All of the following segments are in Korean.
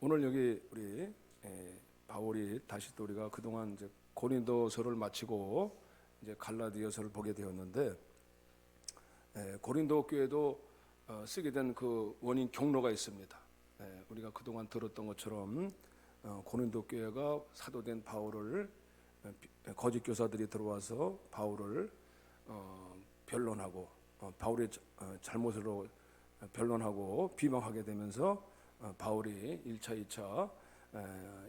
오늘 여기 우리 바울이 다시 또 우리가 그동안 이제 고린도서를 마치고 이제 갈라디아서를 보게 되었는데, 고린도 교회도 쓰게 된 그 원인 경로가 있습니다. 우리가 그동안 들었던 것처럼 고린도 교회가 사도된 바울을 거짓 교사들이 들어와서 바울을 변론하고 바울의 잘못으로 변론하고 비방하게 되면서 바울이 1차, 2차,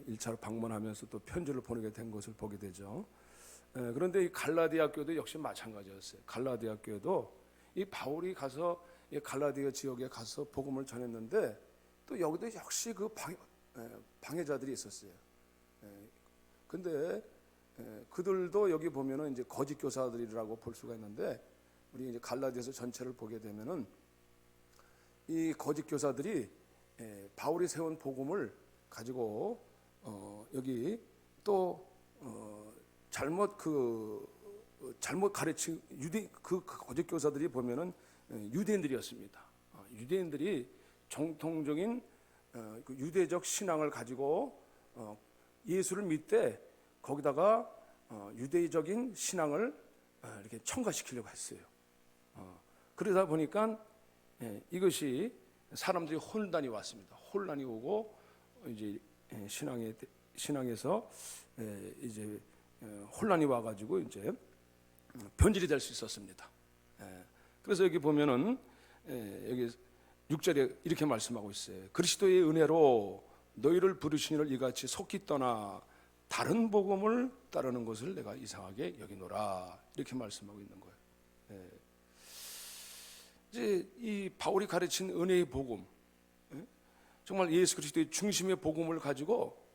1차로 방문하면서 또 편지를 보내게 된 것을 보게 되죠. 그런데 이 갈라디아 교회도 역시 마찬가지였어요. 갈라디아 교회도 이 바울이 가서 이 갈라디아 지역에 가서 복음을 전했는데 또 여기도 역시 그 방해자들이 있었어요. 근데 그들도 여기 보면은 이제 거짓 교사들이라고 볼 수가 있는데, 우리 이제 갈라디아서 전체를 보게 되면은 이 거짓 교사들이 바울이 세운 복음을 가지고 여기 또 잘못 가르친 그 거짓 교사들이 보면은 유대인들이었습니다. 유대인들이 정통적인 그 유대적 신앙을 가지고 예수를 믿되 거기다가 유대적인 신앙을 이렇게 첨가시키려고 했어요. 그러다 보니까 이것이 사람들이 혼란이 왔습니다. 혼란이 오고 이제 신앙에서 이제 혼란이 와가지고 이제 변질이 될 수 있었습니다. 그래서 여기 보면은 여기 6절에 이렇게 말씀하고 있어요. 그리스도의 은혜로 너희를 부르시니를 이같이 속히 떠나 다른 복음을 따르는 것을 내가 이상하게 여기노라, 이렇게 말씀하고 있는 거예요. 이제 이 바울이 가르친 은혜의 복음, 정말 예수 그리스도의 중심의 복음을 가지고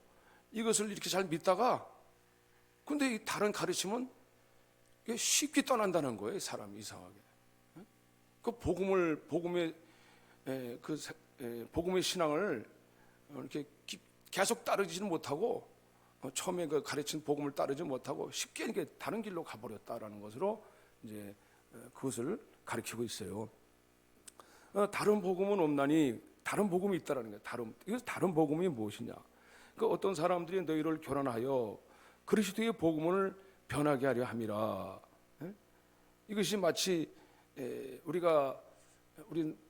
이것을 이렇게 잘 믿다가 근데 이 다른 가르침은 쉽게 떠난다는 거예요. 사람이 이상하게 그 복음의 신앙을 이렇게 계속 따르지는 못하고 처음에 그 가르친 복음을 따르지 못하고 쉽게 이렇게 다른 길로 가버렸다라는 것으로 이제 그것을 가르치고 있어요. 다른 복음은 없나니 다른 복음이 있다라는 거예요. 이것은 다른 복음이 무엇이냐? 그 어떤 사람들이 너희를 교란하여 그리스도의 복음을 변하게 하려 함이라. 이것이 마치 우리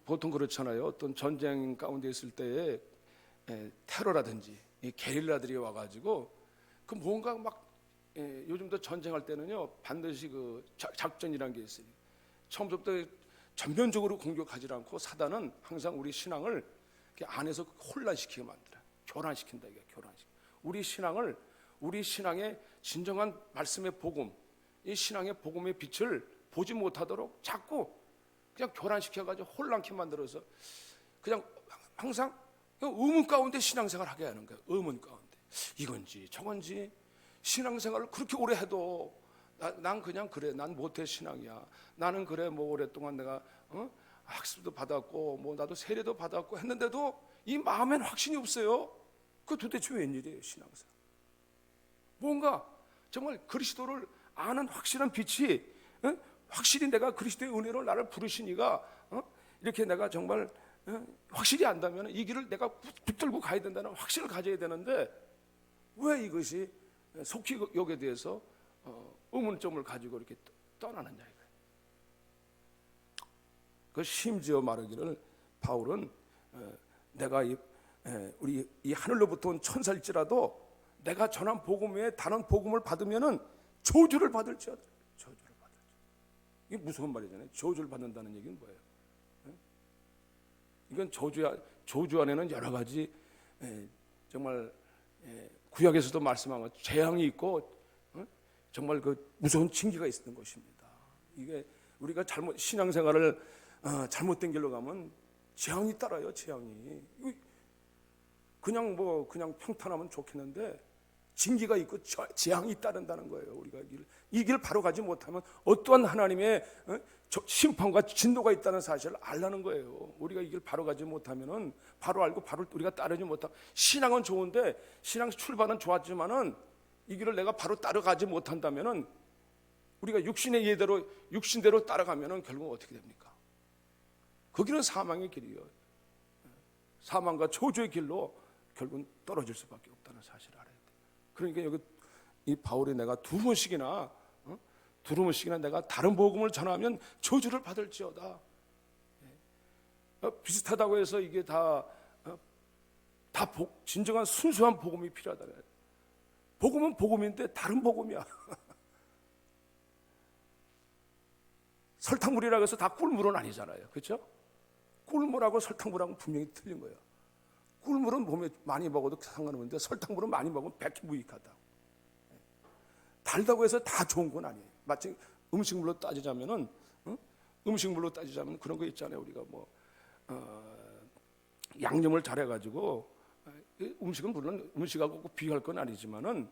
보통 그렇잖아요. 어떤 전쟁 가운데 있을 때에 테러라든지 게릴라들이 와가지고 그 뭔가 막 요즘도 전쟁할 때는요 반드시 그 작전이라는 게 있어요. 처음부터 전면적으로 공격하지 않고 사단은 항상 우리 신앙을 안에서 혼란시키게 만들어요. 교란시킨다, 이게 교란시켜. 우리 신앙의 진정한 말씀의 복음, 이 신앙의 복음의 빛을 보지 못하도록 자꾸 그냥 교란시켜가지고 혼란케 만들어서 그냥 항상 의문 가운데 신앙생활 하게 하는 거예요. 의문 가운데 이건지 저건지 신앙생활을 그렇게 오래 해도 난 그냥 그래, 난 모태 신앙이야. 나는 그래 뭐 오랫동안 내가 학습도 받았고 뭐 나도 세례도 받았고 했는데도 이 마음에는 확신이 없어요. 그 도대체 웬일이에요? 신앙생활 뭔가 정말 그리스도를 아는 확실한 빛이 확실히 내가 그리스도의 은혜로 나를 부르시니가 이렇게 내가 정말 확실히 안다면 이 길을 내가 붙들고 가야 된다는 확신을 가져야 되는데 왜 이것이 속히 여기에 대해서 의문점을 가지고 이렇게 떠나느냐 이거예요. 그 심지어 말하기를 바울은 내가 우리 이 하늘로부터 온 천사일지라도 내가 전한 복음 외에 다른 복음을 받으면은 저주를 받을지어다. 저주를 받을지. 이게 무서운 말이잖아요. 저주를 받는다는 얘기는 뭐예요? 이건 저주 안에는 여러 가지 정말 구약에서도 말씀한 것 재앙이 있고 정말 그 무서운 징계가 있는 것입니다. 이게 우리가 신앙생활을 잘못된 길로 가면 재앙이 따라요. 재앙이 그냥 평탄하면 좋겠는데 징계가 있고 재앙이 따른다는 거예요. 우리가 이 길 바로 가지 못하면 어떠한 하나님의 심판과 진노가 있다는 사실을 알라는 거예요. 우리가 이 길 바로 가지 못하면은 바로 알고 바로 우리가 따르지 못하면 신앙은 좋은데 신앙 출발은 좋았지만은 이 길을 내가 바로 따라가지 못한다면은 우리가 육신의 예대로 육신대로 따라가면은 결국 어떻게 됩니까? 그 길은 사망의 길이에요. 사망과 저주의 길로 결국은 떨어질 수밖에 없다는 사실을 알아야 돼. 그러니까 여기 이 바울이 내가 두 번씩이나 내가 다른 복음을 전하면 저주를 받을지어다. 비슷하다고 해서 이게 다 진정한 순수한 복음이 필요하다. 복음은 복음인데 다른 복음이야. 설탕물이라고 해서 다 꿀물은 아니잖아요. 그렇죠? 꿀물하고 설탕물하고 분명히 틀린 거예요. 꿀물은 몸에 많이 먹어도 상관없는데 설탕물은 많이 먹으면 백기무익하다. 달다고 해서 다 좋은 건 아니에요. 마치 음식물로 따지자면은 그런 거 있잖아요. 우리가 뭐 양념을 잘해가지고 음식은 물론 음식하고 꼭 비교할 건 아니지만은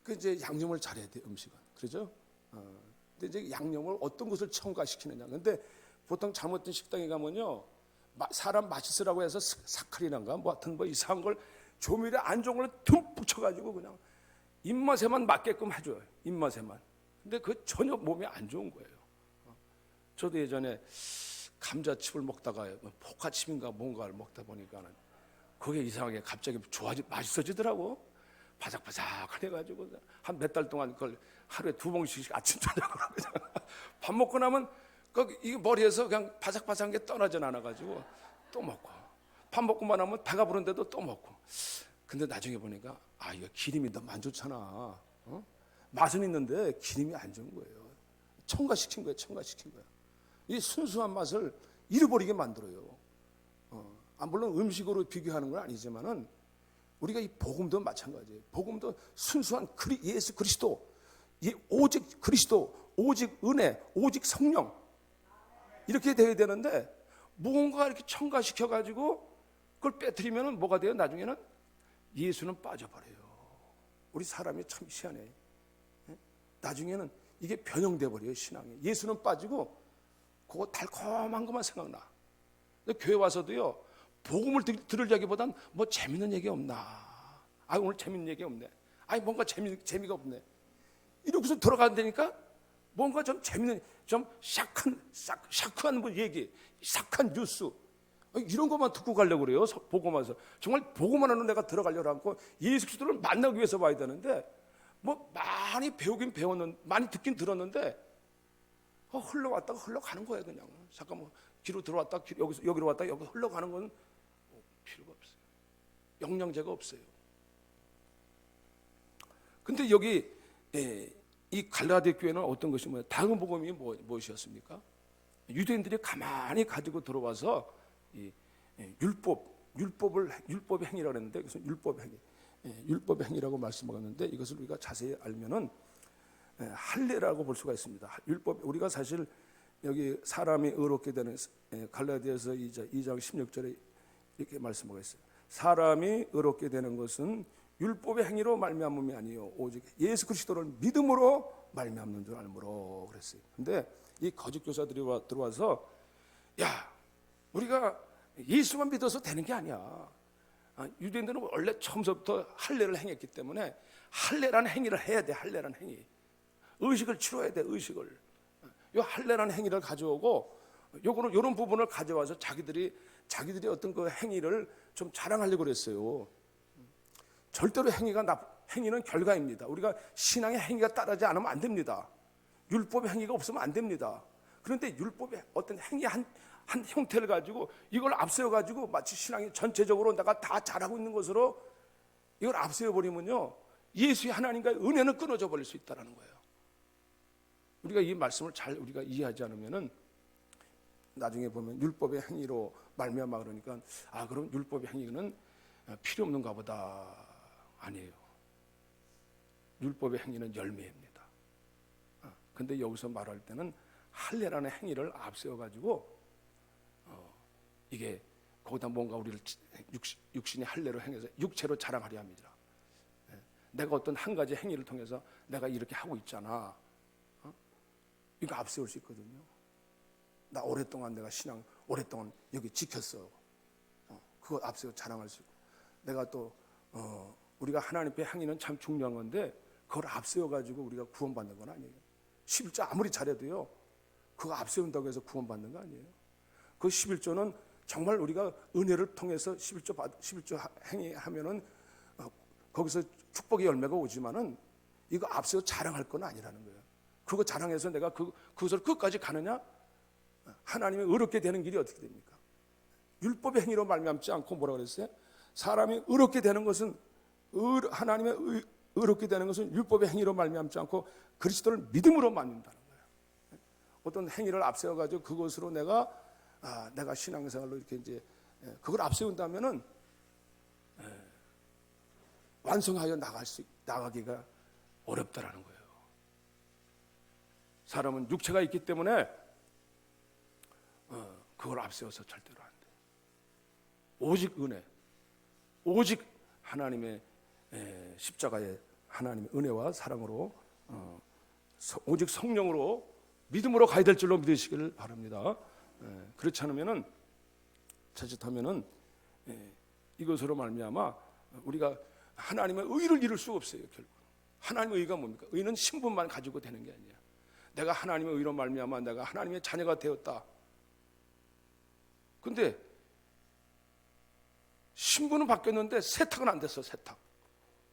그 이제 양념을 잘해야 돼 음식은. 그렇죠? 근데 이제 양념을 어떤 것을 첨가시키느냐. 근데 보통 잘못된 식당에 가면요, 사람 맛있으라고 해서 사카린인가 뭐 하여튼 뭐 이상한 걸 조미료 안 좋은 걸 듬뿍 쳐가지고 그냥 입맛에만 맞게끔 해줘요. 입맛에만. 근데 그 전혀 몸에 안 좋은 거예요. 저도 예전에 감자칩을 먹다가 포카칩인가 뭔가를 먹다 보니까는 그게 이상하게 갑자기 맛있어지더라고. 바삭바삭해가지고 한 몇 달 동안 그걸 하루에 2번씩 아침 저녁으로 그냥 밥 먹고 나면 이 머리에서 그냥 바삭바삭한 게 떠나지 않아가지고 또 먹고, 밥 먹고만 하면 배가 부른데도 또 먹고. 근데 나중에 보니까 이거 기름이 너무 안 좋잖아. 맛은 있는데 기름이 안 좋은 거예요. 첨가시킨 거예요. 이 순수한 맛을 잃어버리게 만들어요. 물론 음식으로 비교하는 건 아니지만은 우리가 이 복음도 마찬가지예요. 복음도 순수한 예수 그리스도, 오직 그리스도, 오직 은혜, 오직 성령 이렇게 돼야 되는데 무언가 이렇게 첨가시켜 가지고 그걸 빼뜨리면은 뭐가 돼요? 나중에는 예수는 빠져버려요. 우리 사람이 참 희한해. 나중에는 이게 변형돼 버려요. 신앙이. 예수는 빠지고 그거 달콤한 것만 생각나. 교회 와서도요, 복음을 들으려기보단 뭐 재밌는 얘기 없나? 오늘 재밌는 얘기 없네. 뭔가 재미가 없네. 이러고서 돌아간다니까 뭔가 좀 재밌는, 좀 샤크한 뭐 얘기, 샤크한 뉴스 이런 것만 듣고 가려고 그래요. 복음 와서 정말 복음만 하는 내가 들어가려고 하고 예수 그리스도를 만나기 위해서 와야 되는데 뭐 많이 배우긴 배웠는, 많이 듣긴 들었는데 흘러왔다가 흘러가는 거예요. 그냥 잠깐 뭐 뒤로 들어왔다 여기로 왔다 여기 흘러가는 건 필요가 없어요. 영양제가 없어요. 근데 여기 이 갈라디아 교회는 어떤 것이 뭐예요? 다음 복음이 무엇이었습니까? 유대인들이 가만히 가지고 들어와서 이 율법의 행위라고 했는데 그래서 율법의 행위라고 말씀하셨는데 이것을 우리가 자세히 알면은 할례라고 볼 수가 있습니다. 율법, 우리가 사실 여기 사람이 의롭게 되는 갈라디아서 2장 16절에 이렇게 말씀하고 있어요. 사람이 의롭게 되는 것은 율법의 행위로 말미암음이 아니요 오직 예수 그리스도를 믿음으로 말미암는 줄 알므로 그랬어요. 근데 이 거짓 교사들이 들어와서 우리가 예수만 믿어서 되는 게 아니야. 유대인들은 원래 처음부터 할례를 행했기 때문에 할례라는 행위를 해야 돼. 할례라는 행위. 의식을 치러야 돼. 의식을. 이 할례라는 행위를 가져오고 이런 부분을 가져와서 자기들이 어떤 그 행위를 좀 자랑하려고 그랬어요. 절대로 행위는 결과입니다. 우리가 신앙의 행위가 따르지 않으면 안 됩니다. 율법의 행위가 없으면 안 됩니다. 그런데 율법의 어떤 행위 한 형태를 가지고 이걸 앞세워 가지고 마치 신앙이 전체적으로 내가 다 잘하고 있는 것으로 이걸 앞세워 버리면요, 예수의 하나님과의 은혜는 끊어져 버릴 수 있다는 거예요. 우리가 이 말씀을 잘 우리가 이해하지 않으면은 나중에 보면 율법의 행위로 말미암아 그러니까 그럼 율법의 행위는 필요 없는가 보다. 아니에요. 율법의 행위는 열매입니다. 근데 여기서 말할 때는 할례라는 행위를 앞세워 가지고 이게 거기다 뭔가 우리를 육신이 할례로 행해서 육체로 자랑하려 합니다. 내가 어떤 한 가지 행위를 통해서 내가 이렇게 하고 있잖아. 이거 앞세울 수 있거든요. 나 오랫동안 내가 신앙 오랫동안 여기 지켰어. 그거 앞세워 자랑할 수 있고, 내가 또 우리가 하나님 앞에 행위는 참 중요한 건데 그걸 앞세워 가지고 우리가 구원받는 건 아니에요. 11조 아무리 잘해도요, 그거 앞세운다고 해서 구원받는 거 아니에요. 그 11조는 정말 우리가 은혜를 통해서 11조 행위하면은 거기서 축복의 열매가 오지만은 이거 앞서 자랑할 건 아니라는 거예요. 그거 자랑해서 내가 그것을 끝까지 가느냐? 하나님이 의롭게 되는 길이 어떻게 됩니까? 율법의 행위로 말미암지 않고 뭐라 그랬어요? 사람이 의롭게 되는 것은 하나님의 의롭게 되는 것은 율법의 행위로 말미암지 않고 그리스도를 믿음으로 만든다는 거예요. 어떤 행위를 앞세워 가지고 그것으로 내가 신앙생활로 이렇게 이제 그걸 앞세운다면은 완성하여 나가기가 어렵다라는 거예요. 사람은 육체가 있기 때문에 그걸 앞세워서 절대로 안 돼. 오직 은혜, 오직 하나님의 십자가의 하나님의 은혜와 사랑으로 오직 성령으로 믿음으로 가야 될 줄로 믿으시기를 바랍니다. 그렇지 않으면은 자칫하면은 이것으로 말미암아 우리가 하나님의 의를 이룰 수가 없어요. 결국 하나님의 의가 뭡니까? 의는 신분만 가지고 되는 게 아니야. 내가 하나님의 의로 말미암아 내가 하나님의 자녀가 되었다. 근데 신분은 바뀌었는데 세탁은 안 됐어. 세탁.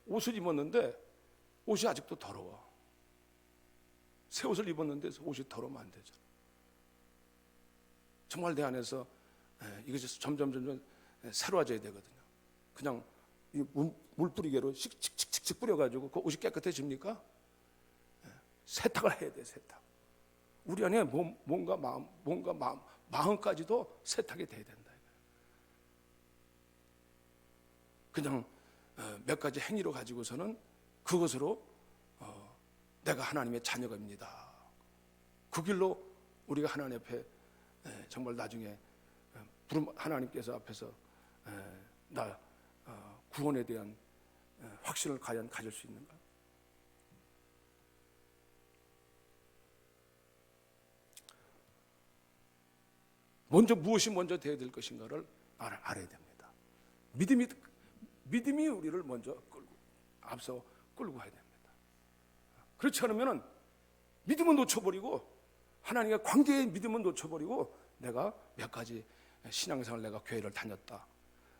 옷을 입었는데 옷이 아직도 더러워. 새 옷을 입었는데 옷이 더러우면 안 되잖아. 정말 내 안에서 이것이 점점 새로워져야 되거든요. 그냥 물 뿌리개로 칙칙칙칙 뿌려가지고 그 옷이 깨끗해집니까? 세탁을 해야 돼. 세탁. 우리 안에 뭔가 마음까지도 세탁이 돼야 된다. 그냥 몇 가지 행위로 가지고서는 그것으로 내가 하나님의 자녀입니다. 그 길로 우리가 하나님 앞에 정말 나중에 하나님께서 앞에서 나 구원에 대한 확신을 과연 가질 수 있는가? 무엇이 먼저 되어야 될 것인가를 알아야 됩니다. 믿음이 우리를 먼저 앞서 끌고 가야 됩니다. 그렇지 않으면 믿음은 놓쳐버리고 하나님과 관계의 믿음은 놓쳐버리고 내가 몇 가지 신앙생활 내가 교회를 다녔다.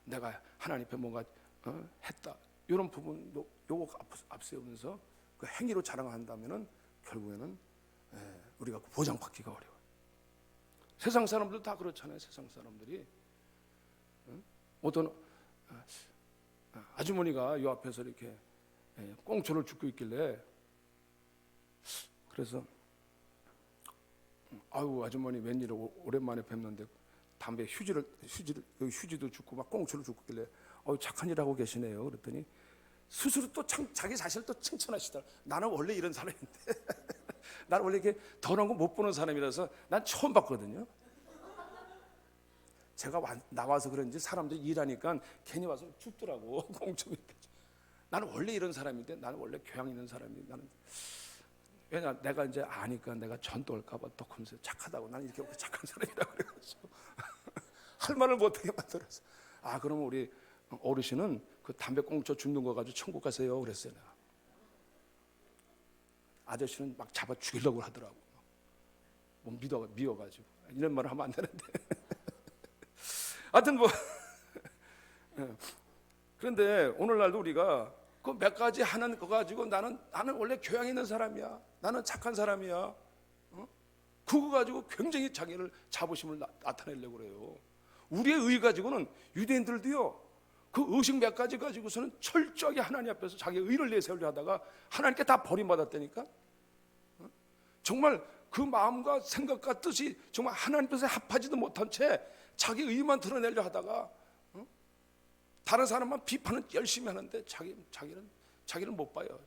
내가 하나님 앞에 뭔가 했다. 이런 부분도 요거 앞세우면서 그 행위로 자랑한다면은 결국에는 우리가 보장받기가 어려워요. 세상 사람들 다 그렇잖아요. 세상 사람들이 어떤 아주머니가 요 앞에서 이렇게 꽁초를 줍고 있길래 그래서 아유 아주머니 웬일을 오랜만에 뵙는데 담배 휴지도 줍고 막 꽁초를 줍고 있길래 착한 일 하고 계시네요. 그랬더니 스스로 또 자기 자신을 또 칭찬하시더라. 나는 원래 이런 사람인데 나는 원래 이렇게 더러운 거 못 보는 사람이라서 난 처음 봤거든요. 제가 나와서 그런지 사람들이 일하니까 괜히 와서 춥더라고. 꽁초 밑에. 나는 원래 이런 사람인데 나는 원래 교양 있는 사람인데 나는 왜냐 내가 이제 아니까 내가 전도할까봐 또 그러면서 착하다고 나는 이렇게 착한 사람이라고 그래가지고 할 말을 못하게 만들었어. 그러면 우리 어르신은 그 담배 꽁초 줍는 거 가지고 천국 가세요 그랬어요. 내가. 아저씨는 막 잡아 죽이려고 하더라고. 뭐 미워가지고 이런 말을 하면 안 되는데. 하여튼 그런데 오늘날도 우리가 그 몇 가지 하는 거 가지고 나는 원래 교양 있는 사람이야. 나는 착한 사람이야. 그거 가지고 굉장히 자기를 자부심을 나타내려고 그래요. 우리의 의 가지고는 유대인들도요. 그 의식 몇 가지 가지고서는 철저하게 하나님 앞에서 자기 의를 내세우려 하다가 하나님께 다 버림받았다니까. 정말 그 마음과 생각과 뜻이 정말 하나님 뜻에 합하지도 못한 채 자기 의만 드러내려 하다가 다른 사람만 비판은 열심히 하는데 자기는 못 봐요.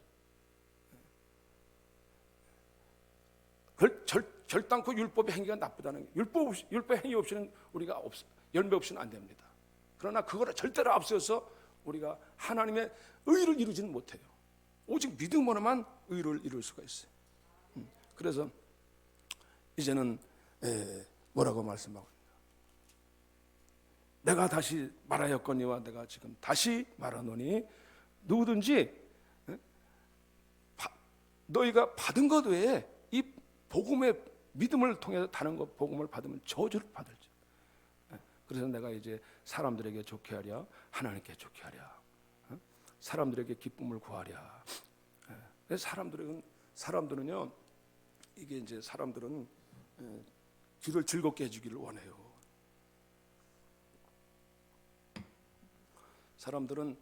결단코 율법의 행위가 나쁘다는 게 율법 행위 없이는 우리가 열매 없이는 안 됩니다. 그러나 그거를 절대로 앞서서 우리가 하나님의 의를 이루지는 못해요. 오직 믿음으로만 의를 이룰 수가 있어요. 그래서 이제는 뭐라고 말씀하고 있냐? 내가 다시 말하였거니와 내가 지금 다시 말하노니 누구든지 너희가 받은 것 외에 이 복음의 믿음을 통해서 다른 것 복음을 받으면 저주를 받을지. 그래서 내가 이제 사람들에게 좋게 하랴, 하나님께 좋게 하랴, 사람들에게 기쁨을 구하랴. 그래서 사람들은요, 이게 이제 사람들은 귀를 즐겁게 해주기를 원해요. 사람들은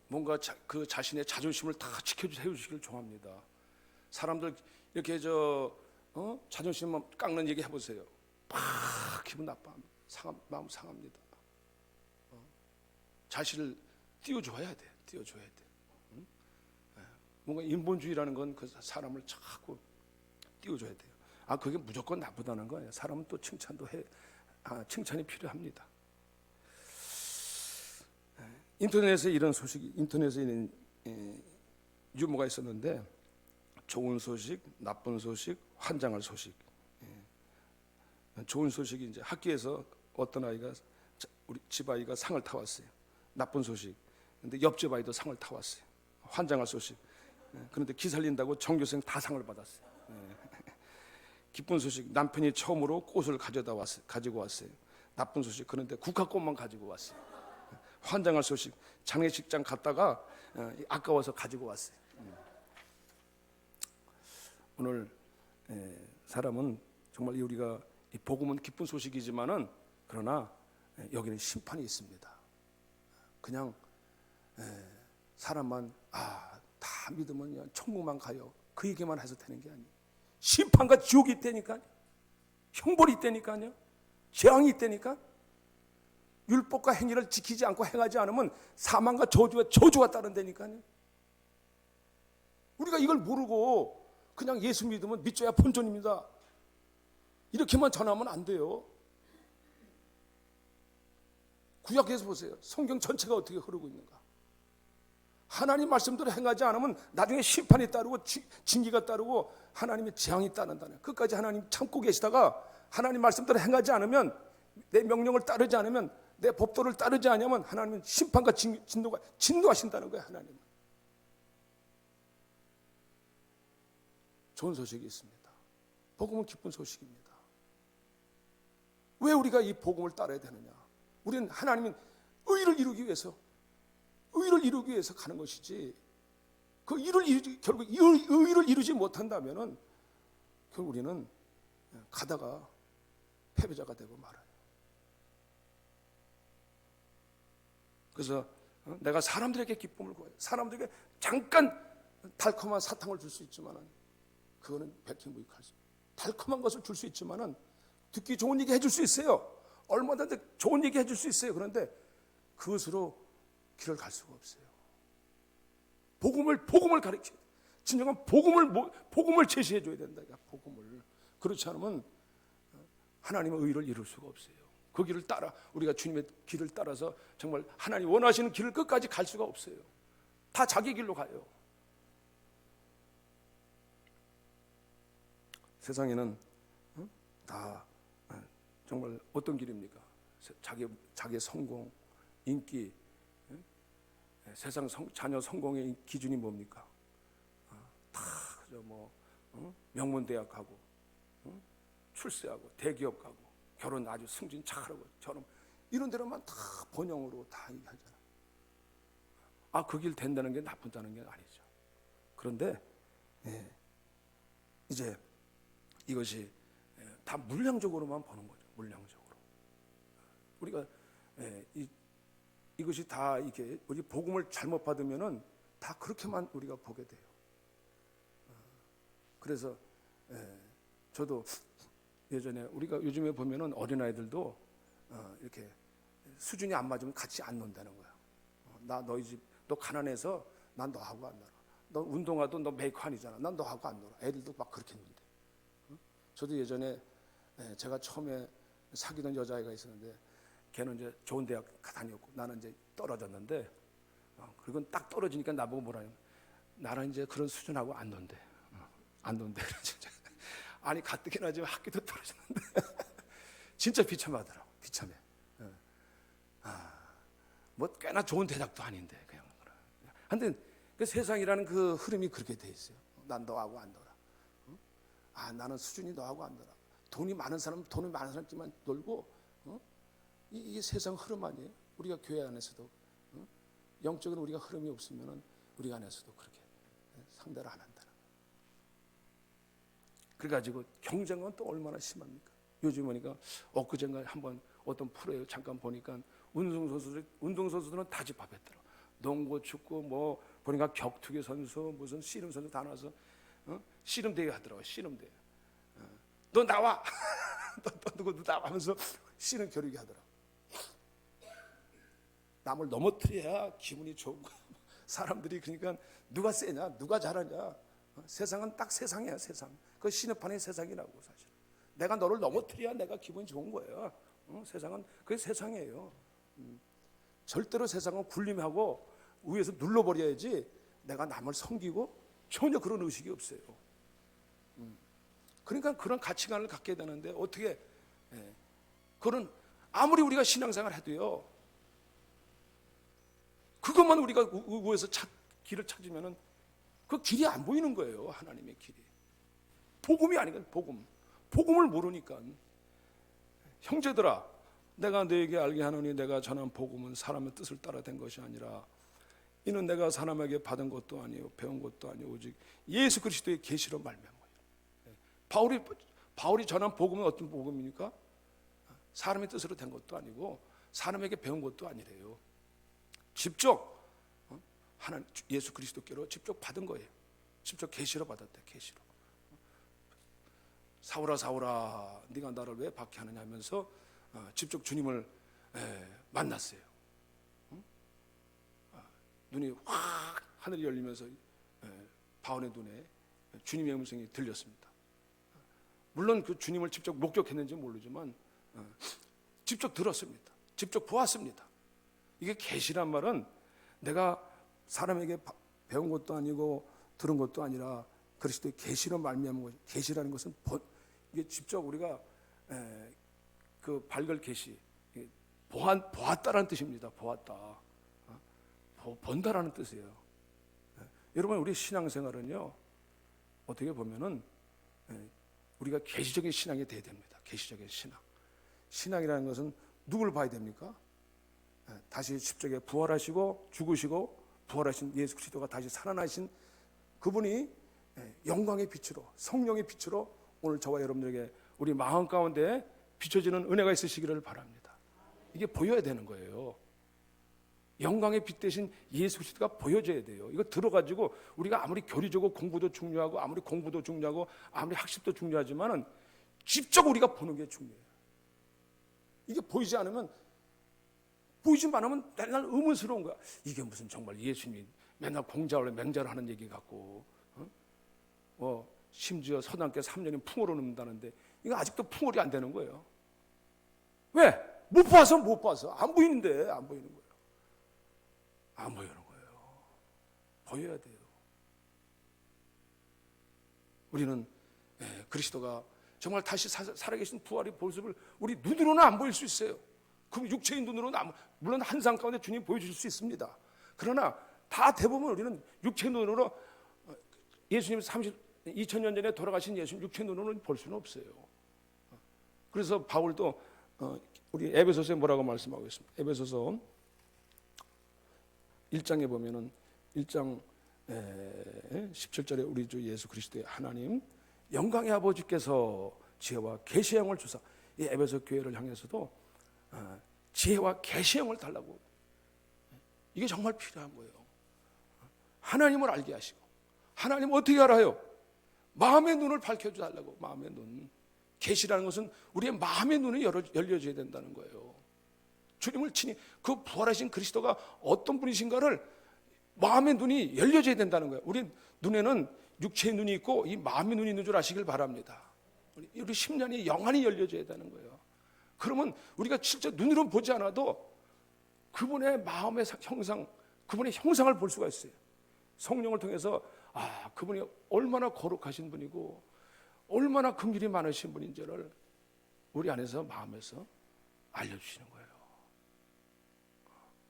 뭔가 그 자신의 자존심을 다 지켜주시길 좋아합니다. 사람들 이렇게 자존심 깎는 얘기 해보세요. 막 기분 나빠, 마음 상합니다. 자신을 띄워줘야 돼, 띄워줘야 돼. 뭔가 인본주의라는 건 그 사람을 자꾸 띄워줘야 돼요. 그게 무조건 나쁘다는 거예요. 사람은 또 칭찬이 필요합니다. 인터넷에 이런 유머가 있었는데, 좋은 소식, 나쁜 소식, 환장할 소식. 좋은 소식이 이제 학교에서 어떤 아이가, 우리 집 아이가 상을 타왔어요. 나쁜 소식. 근데 옆집 아이도 상을 타왔어요. 환장할 소식. 그런데 기 살린다고 전교생 다 상을 받았어요. 기쁜 소식, 남편이 처음으로 꽃을 가지고 왔어요. 나쁜 소식, 그런데 국화꽃만 가지고 왔어요. 환장할 소식, 장례식장 갔다가 아까워서 가지고 왔어요. 오늘 사람은 정말 우리가 이 복음은 기쁜 소식이지만은, 그러나 여기는 심판이 있습니다. 그냥 사람만 다 믿으면 천국만 가요, 그 얘기만 해서 되는 게 아니에요. 심판과 지옥이 있다니까요. 형벌이 있다니까요. 재앙이 있다니까. 율법과 행위를 지키지 않고 행하지 않으면 사망과 저주가 따른다니까요. 우리가 이걸 모르고 그냥 예수 믿으면 믿져야 본전입니다, 이렇게만 전하면 안 돼요. 구약에서 보세요. 성경 전체가 어떻게 흐르고 있는가. 하나님 말씀대로 행하지 않으면 나중에 심판이 따르고 징계가 따르고 하나님의 재앙이 따른다는, 끝까지 하나님 참고 계시다가 하나님 말씀대로 행하지 않으면, 내 명령을 따르지 않으면, 내 법도를 따르지 않으면 하나님은 심판과 진노하신다는 거예요. 하나님은. 좋은 소식이 있습니다. 복음은 기쁜 소식입니다. 왜 우리가 이 복음을 따라야 되느냐? 우리는 하나님은 의를 이루기 위해서 가는 것이지, 결국 의를 이루지 못한다면은 결국 우리는 가다가 패배자가 되고 말아요. 그래서 내가 사람들에게 기쁨을 구해요. 사람들에게 잠깐 달콤한 사탕을 줄 수 있지만은 그거는 백희무익할 수. 달콤한 것을 줄 수 있지만은 듣기 좋은 얘기 해줄 수 있어요. 얼마든지 좋은 얘기 해줄 수 있어요. 그런데 그것으로 길을 갈 수가 없어요. 복음을 가르쳐. 진정한 복음을 제시해 줘야 된다. 복음을. 그렇지 않으면 하나님의 의를 이룰 수가 없어요. 그 길을 따라, 우리가 주님의 길을 따라서 정말 하나님 원하시는 길을 끝까지 갈 수가 없어요. 다 자기 길로 가요. 세상에는 다 정말 어떤 길입니까? 자기 성공, 인기, 세상 자녀 성공의 기준이 뭡니까? 다 그저 명문대학 가고, 출세하고, 대기업 가고, 결혼 아주 승진 잘하고, 저런 이런 데로만 다 번영으로 다 얘기하잖아. 그 길 된다는 게 나쁘다는 게 아니죠. 그런데 이제 이것이 다 물량적으로만 보는 거죠. 물량적으로. 우리가 이것이 다 이게 우리 복음을 잘못 받으면은 다 그렇게만 우리가 보게 돼요. 그래서 저도 예전에 우리가 요즘에 보면은 어린아이들도 이렇게 수준이 안 맞으면 같이 안 논다는 거야. 나 너희 집 너 가난해서 난 너하고 안 놀아. 너 운동화도 너 메이커 아니잖아. 난 너하고 안 놀아. 애들도 막 그렇게 논대. 저도 예전에 제가 처음에 사귀던 여자애가 있었는데, 걔는 이제 좋은 대학 다녔고 나는 이제 떨어졌는데, 그리고 딱 떨어지니까 나보고 뭐라냐면, 나는 이제 그런 수준하고 안 논대. 안 논대. 아니 가뜩이나 지금 학교도 떨어졌는데 진짜 비참하더라고. 비참해. 뭐 꽤나 좋은 대학도 아닌데 그냥. 근데 그 세상이라는 그 흐름이 그렇게 돼 있어요. 난 너하고 안 놀아. 나는 수준이 너하고 안 놀아. 돈이 많은 사람끼만 놀고, 이게 세상 흐름 아니에요? 우리가 교회 안에서도 영적인 우리가 흐름이 없으면 우리 안에서도 그렇게 상대를 안 한다는 거예요. 그래가지고 경쟁은 또 얼마나 심합니까? 요즘 보니까 엊그젠가 한번 어떤 프로에 잠깐 보니까 운동선수들은 다 집합했더라. 농구, 축구, 뭐 보니까 격투기 선수, 무슨 씨름 선수 다 나와서 씨름 대회 하더라고. 씨름 대회. 너 나와. 너 누구 나와 하면서 씨름 겨루기 하더라고. 남을 넘어뜨려야 기분이 좋은 거야. 사람들이 그러니까 누가 세냐, 누가 잘하냐. 세상은 딱 세상이야, 세상. 그 신입판의 세상이라고 사실. 내가 너를 넘어뜨려야 내가 기분이 좋은 거예요. 세상은 그게 세상이에요. 절대로 세상은 군림하고 위에서 눌러버려야지 내가 남을 섬기고 전혀 그런 의식이 없어요. 그러니까 그런 가치관을 갖게 되는데 어떻게 그런 아무리 우리가 신앙생활을 해도요. 그것만 우리가 위에서 길을 찾으면은 그 길이 안 보이는 거예요. 하나님의 길이. 복음이 아니건 복음. 복음을 모르니까. 형제들아, 내가 너에게 알게 하노니 내가 전한 복음은 사람의 뜻을 따라 된 것이 아니라 이는 내가 사람에게 받은 것도 아니요 배운 것도 아니요 오직 예수 그리스도의 계시로 말미암아. 바울이 전한 복음은 어떤 복음입니까? 사람의 뜻으로 된 것도 아니고 사람에게 배운 것도 아니래요. 직접 하나님 예수 그리스도께로 직접 받은 거예요. 직접 계시로 받았대. 계시로. 사울아 사울아 네가 나를 왜 박해하느냐 하면서 직접 주님을 만났어요. 눈이 확 하늘이 열리면서 바울의 눈에 주님의 음성이 들렸습니다. 물론 그 주님을 직접 목격했는지 모르지만 직접 들었습니다. 직접 보았습니다. 이게 계시란 말은 내가 사람에게 배운 것도 아니고 들은 것도 아니라 그리스도의 계시로 말미암은 것. 계시라는 것은 이게 직접 우리가 그 발걸 계시 보았다라는 뜻입니다. 보았다, 본다라는 뜻이에요. 여러분 우리 신앙생활은요 어떻게 보면은 우리가 계시적인 신앙이 돼야 됩니다. 계시적인 신앙. 신앙이라는 것은 누굴 봐야 됩니까? 다시 십자가에 부활하시고 죽으시고 부활하신 예수 그리스도가 다시 살아나신 그분이 영광의 빛으로 성령의 빛으로 오늘 저와 여러분들에게 우리 마음 가운데 비춰지는 은혜가 있으시기를 바랍니다. 이게 보여야 되는 거예요. 영광의 빛 대신 예수 그리스도가 보여져야 돼요. 이거 들어가지고 우리가 아무리 교리적으로 공부도 중요하고 아무리 공부도 중요하고 아무리 학습도 중요하지만은 직접 우리가 보는 게 중요해요. 이게 보이지 않으면 맨날 의문스러운 거야. 이게 무슨 정말 예수님이 맨날 공자를 맹자를 하는 얘기 같고 심지어 서당께 3년이 풍어로 눕는다는데 이거 아직도 풍어이 안 되는 거예요. 왜? 못 봐서 안 보이는데 안 보이는 거예요. 안 보이는 거예요. 보여야 돼요. 우리는 그리스도가 정말 다시 살아계신 부활의 모습을 우리 눈으로는 안 보일 수 있어요. 그럼 육체인 눈으로는 물론 한상 가운데 주님 보여주실 수 있습니다. 그러나 다 대부분 우리는 육체 눈으로 예수님 2000년 전에 돌아가신 예수님 육체 눈으로는 볼 수는 없어요. 그래서 바울도 우리 에베소서에 뭐라고 말씀하고 있습니다. 에베소서 1장에 보면은 1장 17절에 우리 주 예수 그리스도의 하나님 영광의 아버지께서 지혜와 계시형을 주사 이 에베소 교회를 향해서도 지혜와 계시형을 달라고. 이게 정말 필요한 거예요. 하나님을 알게 하시고 하나님 어떻게 알아요? 마음의 눈을 밝혀달라고. 마음의 눈. 계시라는 것은 우리의 마음의 눈이 열려져야 된다는 거예요. 주님을 친히 그 부활하신 그리스도가 어떤 분이신가를 마음의 눈이 열려져야 된다는 거예요. 우리 눈에는 육체의 눈이 있고 이 마음의 눈이 있는 줄 아시길 바랍니다. 우리 심령이 영안이 열려져야 되는 거예요. 그러면 우리가 실제 눈으로 보지 않아도 그분의 마음의 형상, 그분의 형상을 볼 수가 있어요. 성령을 통해서 그분이 얼마나 거룩하신 분이고 얼마나 긍휼이 많으신 분인지를 우리 안에서 마음에서 알려주시는 거예요.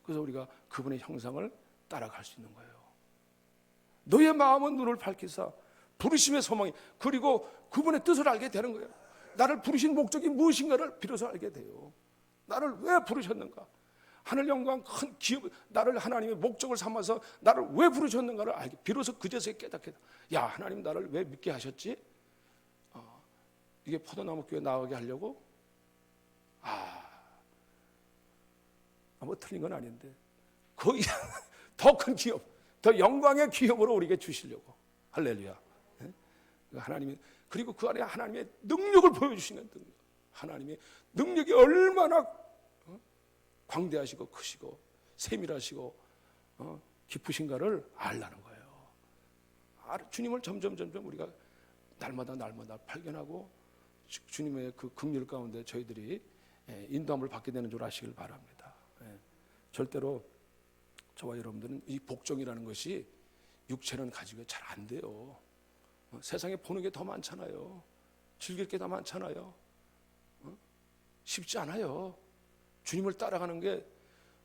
그래서 우리가 그분의 형상을 따라갈 수 있는 거예요. 너의 마음은 눈을 밝히사 부르심의 소망이 그리고 그분의 뜻을 알게 되는 거예요. 나를 부르신 목적이 무엇인가를 비로소 알게 돼요. 나를 왜 부르셨는가? 하늘 영광 큰 기업, 나를 하나님의 목적을 삼아서 나를 왜 부르셨는가를 알게, 비로소 그제서야 깨닫게. 야, 하나님 나를 왜 믿게 하셨지? 이게 포도나무 교회 나가게 하려고? 뭐 틀린 건 아닌데 거의 더 큰 기업, 더 영광의 기업으로 우리에게 주시려고. 할렐루야. 하나님이, 그리고 그 안에 하나님의 능력을 보여주시는 능력, 하나님의 능력이 얼마나 광대하시고 크시고 세밀하시고 깊으신가를 알라는 거예요. 주님을 점점 우리가 날마다 발견하고 주님의 그 긍휼 가운데 저희들이 인도함을 받게 되는 줄 아시길 바랍니다. 절대로 저와 여러분들은 이 복종이라는 것이 육체는 가지고 잘 안 돼요. 세상에 보는 게 더 많잖아요. 즐길 게 더 많잖아요. 쉽지 않아요. 주님을 따라가는 게,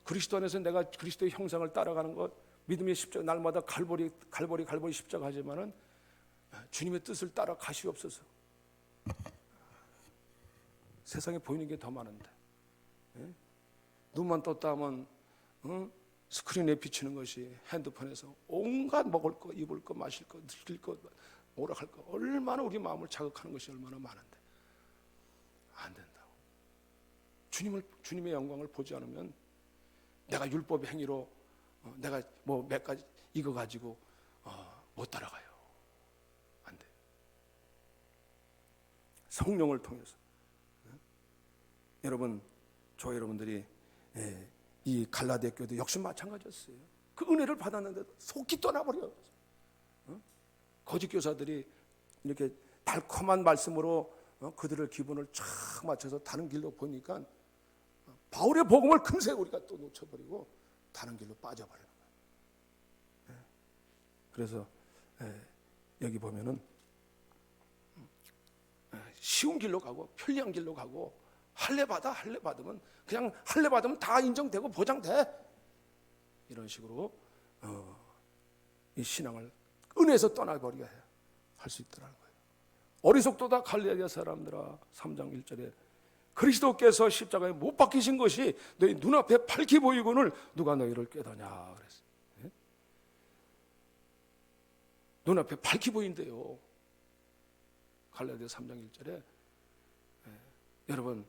그리스도 안에서 내가 그리스도의 형상을 따라가는 것, 믿음의 십자가, 날마다 갈보리 십자가 하지만은 주님의 뜻을 따라 가시옵소서. 세상에 보이는 게 더 많은데, 눈만 떴다 하면 스크린에 비치는 것이, 핸드폰에서 온갖 먹을 거, 입을 거, 마실 거, 느낄 거, 오락할 거, 얼마나 우리 마음을 자극하는 것이 얼마나 많은데 안 된다고. 주님의 영광을 보지 않으면 내가 율법의 행위로 내가 뭐 몇 가지 이거 가지고 못 따라가요. 안 돼. 성령을 통해서. 여러분, 저 여러분들이 이 갈라디아 교회도 역시 마찬가지였어요. 그 은혜를 받았는데도 속이 떠나버려요. 거짓 교사들이 이렇게 달콤한 말씀으로 그들의 기분을 쫙 맞춰서 다른 길로 보니까 바울의 복음을 금세 우리가 또 놓쳐버리고 다른 길로 빠져버리는 거예요. 그래서 여기 보면은 쉬운 길로 가고 편리한 길로 가고 할례 받으면 그냥 할례 받으면 다 인정되고 보장돼, 이런 식으로 이 신앙을 은혜에서 떠나버리게 할 수 있더라는 거예요. 어리석도다 갈라디아 사람들아, 3장 1절에 그리스도께서 십자가에 못 박히신 것이 너희 눈앞에 밝히 보이거늘 누가 너희를 깨닫냐 그랬어요. 눈앞에 밝히 보인대요. 갈라디아 3장 1절에. 여러분,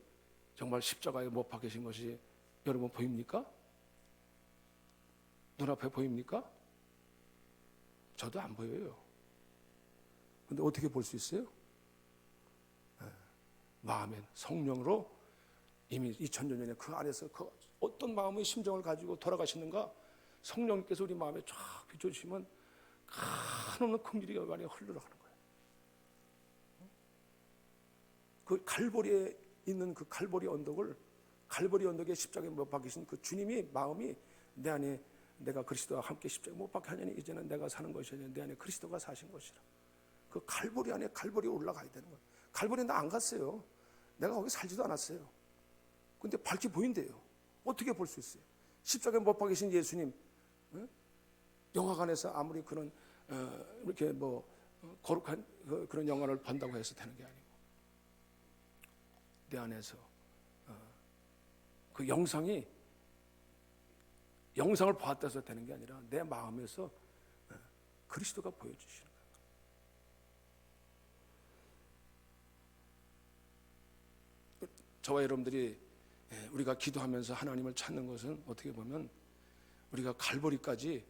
정말 십자가에 못 박히신 것이 여러분 보입니까? 눈앞에 보입니까? 저도 안 보여요. 근데 어떻게 볼 수 있어요? 마음엔 성령으로 이미 2000년 전에 그 안에서 그 어떤 마음의 심정을 가지고 돌아가시는가, 성령께서 우리 마음에 쫙 비춰주시면 한없는 긍휼이 많이 흘러가는 거예요. 그 갈보리에 있는 그 갈보리 언덕을, 갈보리 언덕에 십자가에 못 박히신 그 주님이 마음이 내 안에, 내가 그리스도와 함께 십자가에 못 박혀 하냐니 이제는 내가 사는 것이 아니라 내 안에 그리스도가 사신 것이라. 그 갈보리 안에 갈보리 올라가야 되는 거예요. 갈보리 나 안 갔어요. 내가 거기 살지도 않았어요. 근데 밝게 보인대요. 어떻게 볼 수 있어요? 십자가에 못 박히신 예수님, 영화관에서 아무리 그런 이렇게 뭐 거룩한 그런 영화를 본다고 해서 되는 게 아니고, 내 안에서 그 영상을 보았다 해서 되는 게 아니라 내 마음에서 그리스도가 보여주시는 거예요. 저와 여러분들이 우리가 기도하면서 하나님을 찾는 것은 어떻게 보면 우리가 갈보리까지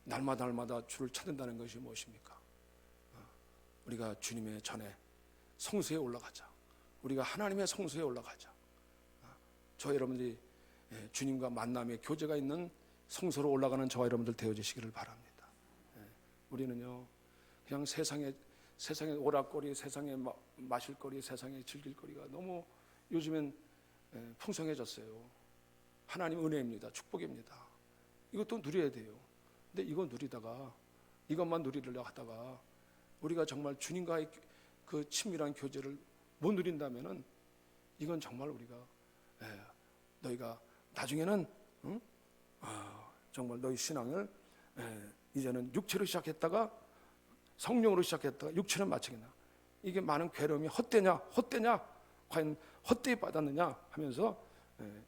날마다 주를 찾는다는 것이 무엇입니까? 우리가 주님의 전에 성소에 올라가자. 우리가 하나님의 성소에 올라가자. 저와 여러분들이 주님과 만남의 교제가 있는 성소로 올라가는 저와 여러분들 되어주시기를 바랍니다. 우리는요, 그냥 세상의 오락거리, 세상의 마실거리, 세상의 즐길거리가 너무 요즘엔 풍성해졌어요. 하나님 은혜입니다. 축복입니다. 이것도 누려야 돼요. 근데 이거 누리다가, 이것만 누리려고 하다가 우리가 정말 주님과의 그 친밀한 교제를 못 누린다면은 이건 정말 우리가 너희가 나중에는 정말 너희 신앙을 이제는 육체로 시작했다가 성령으로 시작했다가 육체는 마치겠나, 이게 많은 괴로움이 헛되냐 과연 헛되이 받았느냐 하면서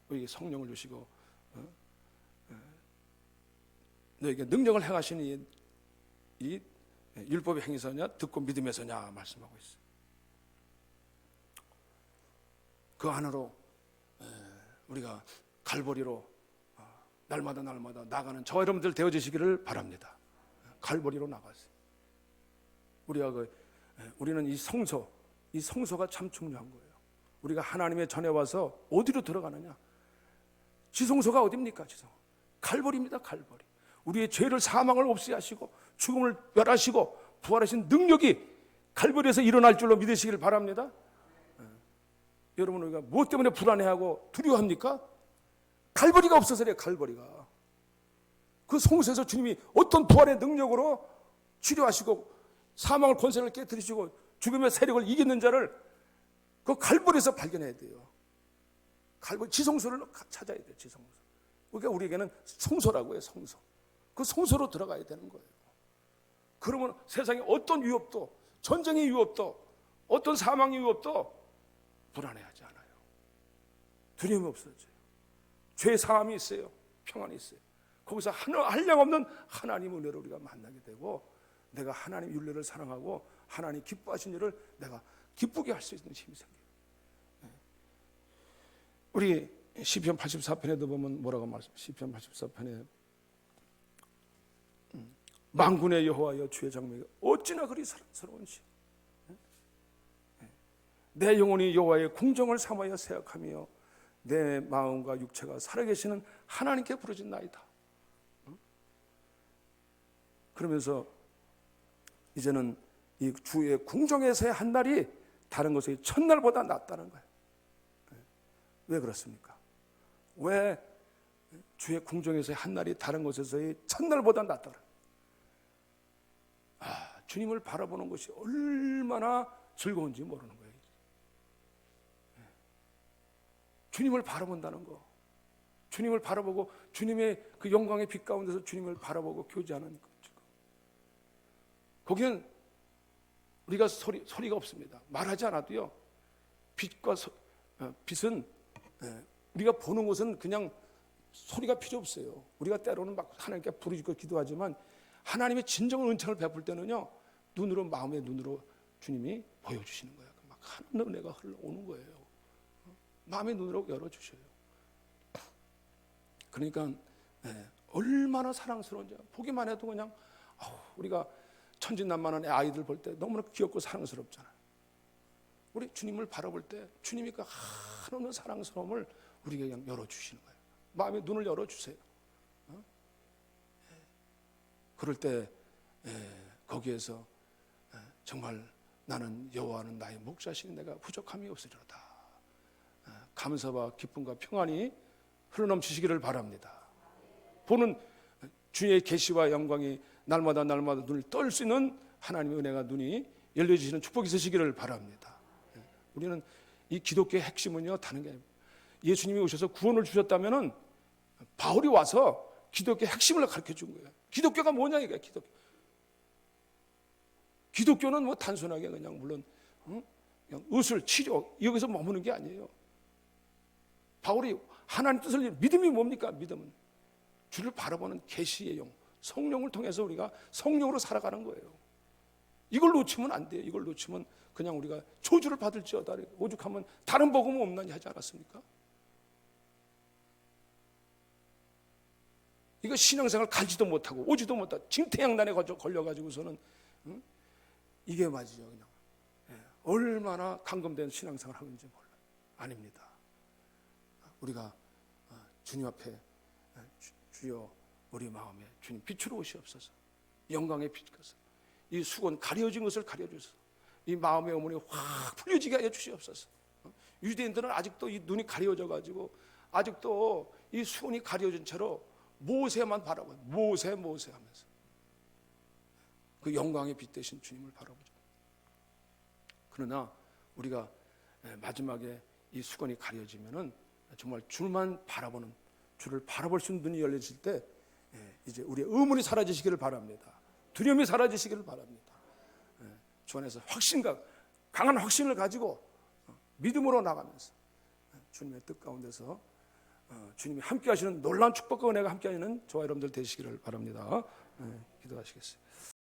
우리에게 성령을 주시고 너에게 능력을 행하시니 이 율법의 행위서냐 듣고 믿음에서냐 말씀하고 있어요. 그 안으로 우리가 갈보리로 날마다 나가는 저 여러분들 되어지시기를 바랍니다. 갈보리로 나가세요. 우리는 이 성소가 참 중요한 거예요. 우리가 하나님의 전에 와서 어디로 들어가느냐? 지성소가 어디입니까? 갈보리입니다. 갈보리. 우리의 죄를 사망을 없이 하시고 죽음을 멸하시고 부활하신 능력이 갈보리에서 일어날 줄로 믿으시길 바랍니다. 여러분, 우리가 무엇 때문에 불안해하고 두려워합니까? 갈보리가 없어서 그래요. 갈보리가. 그 성소에서 주님이 어떤 부활의 능력으로 치료하시고 사망을 권세를 깨뜨리시고 죽음의 세력을 이기는 자를 그 갈보리에서 발견해야 돼요. 갈보리 지성소를 찾아야 돼요. 지성소. 그러니까 우리에게는 성소라고 해요. 성소. 그 성소로 들어가야 되는 거예요. 그러면 세상에 어떤 위협도, 전쟁의 위협도, 어떤 사망의 위협도 불안해하지 않아요. 두려움이 없어져요. 죄 사함이 있어요. 평안이 있어요. 거기서 한량없는 하나님의 은혜를 우리가 만나게 되고 내가 하나님 율례를 사랑하고 하나님 기뻐하신 일을 내가 기쁘게 할 수 있는 힘이 생겨요. 우리 시편 84편에도 보면 뭐라고 말씀해요? 시편 84편에 만군의 여호와여 주의 장막이 어찌나 그리 사랑스러운지 내 영혼이 여호와의 궁정을 삼아야 생각하며 내 마음과 육체가 살아계시는 하나님께 부르짖나이다. 그러면서 이제는 이 주의 궁정에서의 한 날이 다른 것의 첫날보다 낫다는 거예요. 왜 그렇습니까? 왜 주의 궁정에서의 한 날이 다른 것에서의 첫날보다 낫다는 거예요? 주님을 바라보는 것이 얼마나 즐거운지 모르는 거예요. 주님을 바라본다는 거, 주님을 바라보고 주님의 그 영광의 빛 가운데서 주님을 바라보고 교제하는 것, 거기는 우리가 소리가 없습니다. 말하지 않아도요. 빛은 우리가 보는 것은 그냥 소리가 필요 없어요. 우리가 때로는 막 하나님께 부르짖고 기도하지만 하나님의 진정한 은총을 베풀 때는요, 눈으로, 마음의 눈으로 주님이 보여주시는 거예요. 막 하늘 은혜가 흘러오는 거예요. 마음의 눈으로 열어주셔요. 그러니까 얼마나 사랑스러운지 보기만 해도 그냥 우리가 천진난만한 아이들 볼 때 너무나 귀엽고 사랑스럽잖아요. 우리 주님을 바라볼 때 주님이 그 한없는 사랑스러움을 우리에게 그냥 열어주시는 거예요. 마음의 눈을 열어주세요. 그럴 때 거기에서 정말 나는 여호와는 나의 목자시니 내가 부족함이 없으리로다. 감사와 기쁨과 평안이 흘러넘치시기를 바랍니다. 보는 주의 계시와 영광이 날마다 눈을 뜰 수 있는 하나님의 은혜가 눈이 열려지시는 축복이 있으시기를 바랍니다. 우리는 이 기독교의 핵심은요, 다른 게 아니에요. 예수님이 오셔서 구원을 주셨다면은 바울이 와서 기독교의 핵심을 가르쳐 준 거예요. 기독교가 뭐냐 이거야. 기독교는 뭐 단순하게 그냥 물론 그냥 의술 치료 여기서 머무는 게 아니에요. 바울이 하나님 뜻을 믿음이 뭡니까? 믿음은 주를 바라보는 계시의 영, 성령을 통해서 우리가 성령으로 살아가는 거예요. 이걸 놓치면 안 돼요. 이걸 놓치면 그냥 우리가 저주를 받을지어다 오죽하면 다른 복음은 없나니 하지 않았습니까? 이거 신앙생활 갈지도 못하고 오지도 못하고 징태양난에 걸려가지고서는 이게 맞죠. 그냥 얼마나 감금된 신앙생활 하는지 몰라요. 아닙니다. 우리가 주님 앞에 주여 우리 마음에 주님 빛으로 오시옵소서. 영광의 빛께서 이 수건 가려진 것을 가려주소서. 이 마음의 어머니 확 풀려지게 하여 주시옵소서. 유대인들은 아직도 이 눈이 가려져 가지고 아직도 이 수건이 가려진 채로 모세만 바라봐요. 모세 하면서 그 영광의 빛 대신 주님을 바라보죠. 그러나 우리가 마지막에 이 수건이 가려지면은 정말 주만 바라보는, 주를 바라볼 수 있는 눈이 열려질 때 이제 우리의 의문이 사라지시기를 바랍니다. 두려움이 사라지시기를 바랍니다. 주 안에서 강한 확신을 가지고 믿음으로 나가면서 주님의 뜻 가운데서 주님이 함께하시는 놀라운 축복과 은혜가 함께하시는 저와 여러분들 되시기를 바랍니다. 기도하시겠습니다.